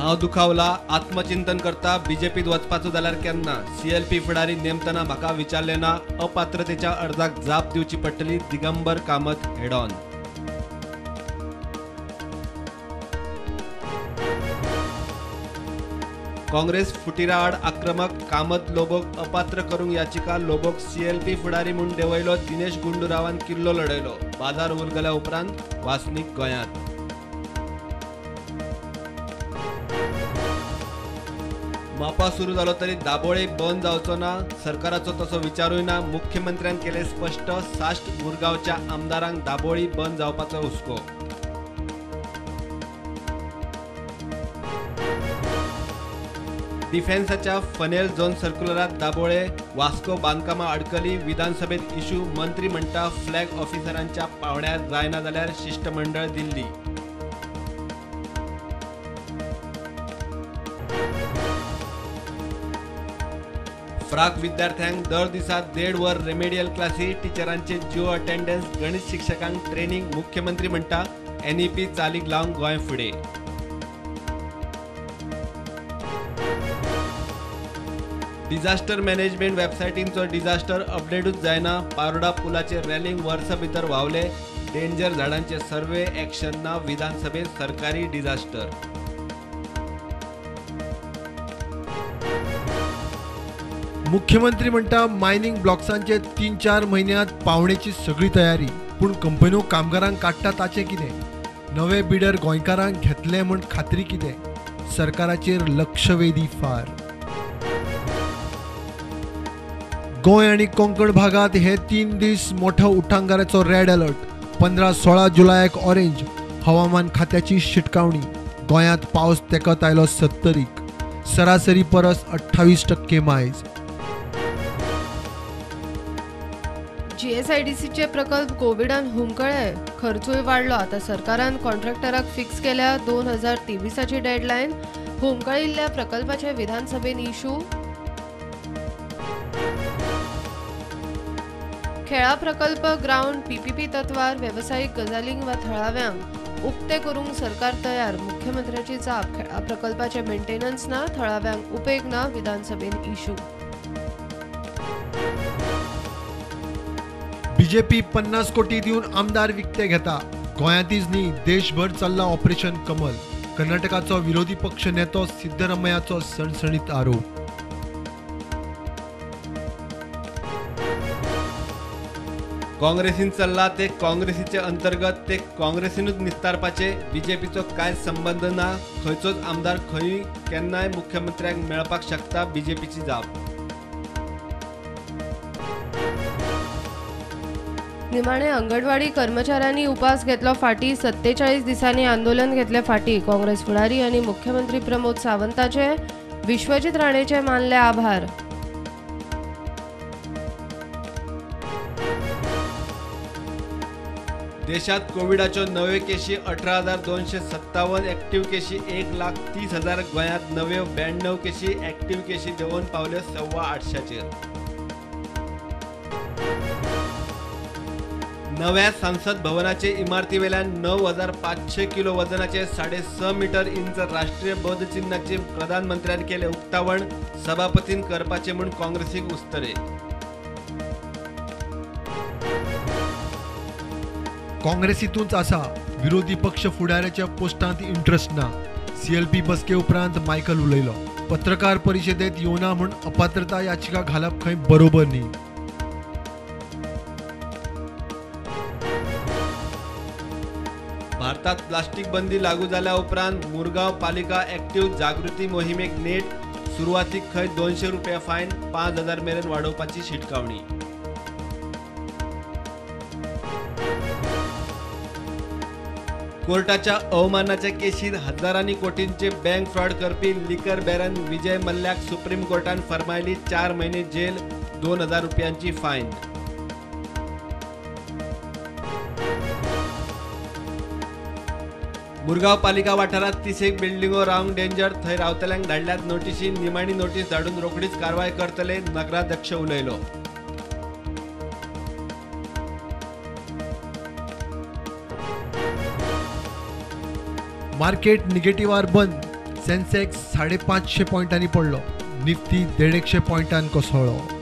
हांव दुखावला आत्मचिंतन करता बीजेपीत वचपाचो जाल्यार केन्ना सीएलपी फुडारी नेमतना म्हाका विचारले ना अपात्रतेच्या अर्जाक जाप दिवची पडटली दिगंबर कामत हेड ऑन काँग्रेस फुटिरा आड आक्रमक कामत लोबोक अपात्र करूंक याचिका लोबोक सीएलपी फुडारी म्हूण देंवयलो दिनेश गुंडूरावान किल्लो लढयलो बाजार उलगल्या उपरांत वासनीक गोंयांत मापा सुरू जालो तरी दाबोळे बंद जावचो ना सरकाराचो तसो विचारूय ना मुख्यमंत्र्यान केले स्पष्ट साश्ट मुरगांवच्या आमदारांक दाबोळी बंद जावपाचो हुस्को डिफेन्साच्या फनेल झोन सर्क्युलरात दाबोळे वास्को बांदकामां अडकली विधानसभेत इशू मंत्री म्हणटा फ्लॅग ऑफिसरांच्या पावण्यार जायना जाल्यार शिष्टमंडळ दिल्ली फ्राक विद्यार्थ्यांक दर दिसा 1.5 वर रेमेडियल क्लासी टिचरांचे जिओ अटेंडन्स गणित शिक्षकांक ट्रेनिंग मुख्यमंत्री म्हणटा एनईपी चालीक लावंक गोंय फुडें डिझास्टर मॅनेजमेंट वेबसायटींचो डिझास्टर अपडेटूच जायना पारोडा पुलाचेर रॅलिंग वर्सा भितर व्हांवले डेंजर झाडांचे सर्वे एक्शन ना विधानसभेत सरकारी डिझास्टर मुख्यमंत्री म्हणटा मायनिंग ब्लॉक्सांचे 3-4 म्हयन्यांत पावणेची सगळी तयारी पूण कंपन्यो कामगारांक काडटा ताचें कितें नवे बिडर गोंयकारांक घेतले म्हूण खात्री कितें सरकाराचेर लक्षवेधी फार गोंय आनी कोंकण भागात हे 3 दीस मोठो उटंगाराचो रेड अलर्ट 15-16 जुलयाक ऑरेंज हवामान खात्याची शिटकावणी गोंयांत पावस तेंकत आयलो 70क सरासरी परस 28% मायज जीएसआयडीसीचे प्रकल्प कोविडान हुमकळे खर्चूय वाडलो आता सरकारान कॉन्ट्रॅक्टराक फिक्स केल्या 2023ची डेडलायन हुमकळिल्ल्या प्रकल्पाचे विधानसभेन इशू खेळा प्रकल्प ग्राउंड पीपीपी तत्वार व्यावसायिक गजालींक वा थळाव्यांक उक्ते करूंक सरकार तयार मुख्यमंत्र्याची जाप खेळा प्रकल्पाचे मेंटेनन्स ना थळाव्यांक उपेग ना विधानसभेन इशू बीजेपी 50 कोटी दिवन आमदार विकते घेता गोंयांतच न्ही देशभर चल्ला ऑपरेशन कमल कर्नाटकाचो विरोधी पक्ष नेतो सिद्धरामय्याचो सणसणीत आरोप काँग्रेसीन चल्ला ते काँग्रेसीचे अंतर्गत ते काँग्रेसीनूच निस्तारपाचे बीजेपीचो कांय संबंध ना खंयचोच आमदार खंय केन्नाय मुख्यमंत्र्यांक मेळपाक शकता बीजेपीची जाप निमाणे अंगणवाडी कर्मचाऱ्यांनी उपास घेतलो फाटी 47 दिसांनी आंदोलन घेतले फाटी काँग्रेस फुडारी आणि मुख्यमंत्री प्रमोद सावंताचे विश्वजित राणेचे मानले आभार देशात कोविडाच्यो नव्यो केशी 18,257 एक्टिव्ह केशी 1,30,000 गोंयांत नव्यो 92 केशी एक्टिव्ह केशी देंवन पावल्यो 850 नव्या संसद भवनाचे इमारती वेल्यान 9,500 किलो वजनाचे 6.5 मीटर इंच राष्ट्रीय बौद्ध चिन्हाचे प्रधानमंत्र्यान केले उक्तावण सभापतीन करपाचे म्हूण काँग्रेसीक उस्तरे काँग्रेसीतूंच आसा विरोधी पक्ष फुडाऱ्याच्या पोस्टांत इंट्रस्ट ना सीएलपी बसके उपरांत मायकल उलयलो पत्रकार परिशदेत येवना म्हूण अपात्रता याचिका घालप खंय बरोबर न्ही भारतात प्लास्टिक बंदी लागू जाल्या उपरांत मुरगांव पालिका एक्टिव्ह जागृती मोहिमेक नेट सुरवातीक खंय 200 रुपया फायन 5,000 मेरेन वाडोवपाची शिटकावणी कोर्टाच्या अवमानाच्या केशीत हजारांनी कोटींचे बँक फ्रॉड करपी लिकर बॅरन विजय मल्ल्याक सुप्रीम कोर्टान फरमायली 4 महिने जेल 2,000 रुपयांची फायन मुरगांव पालिका वाठारात 30 बिल्डिंगो रावंक डेंजर थंय रावतल्यांक धाडल्यात नोटीसी निमाणी नोटीस धाडून रोखडीच कारवाय करतले नगराध्यक्ष उलयलो मार्केट निगेटिव्हार बंद सेन्सेक्स 550 पॉइंटांनी पडलो. निफ्टी 150 पॉइंटांनी कोसळ्ळो.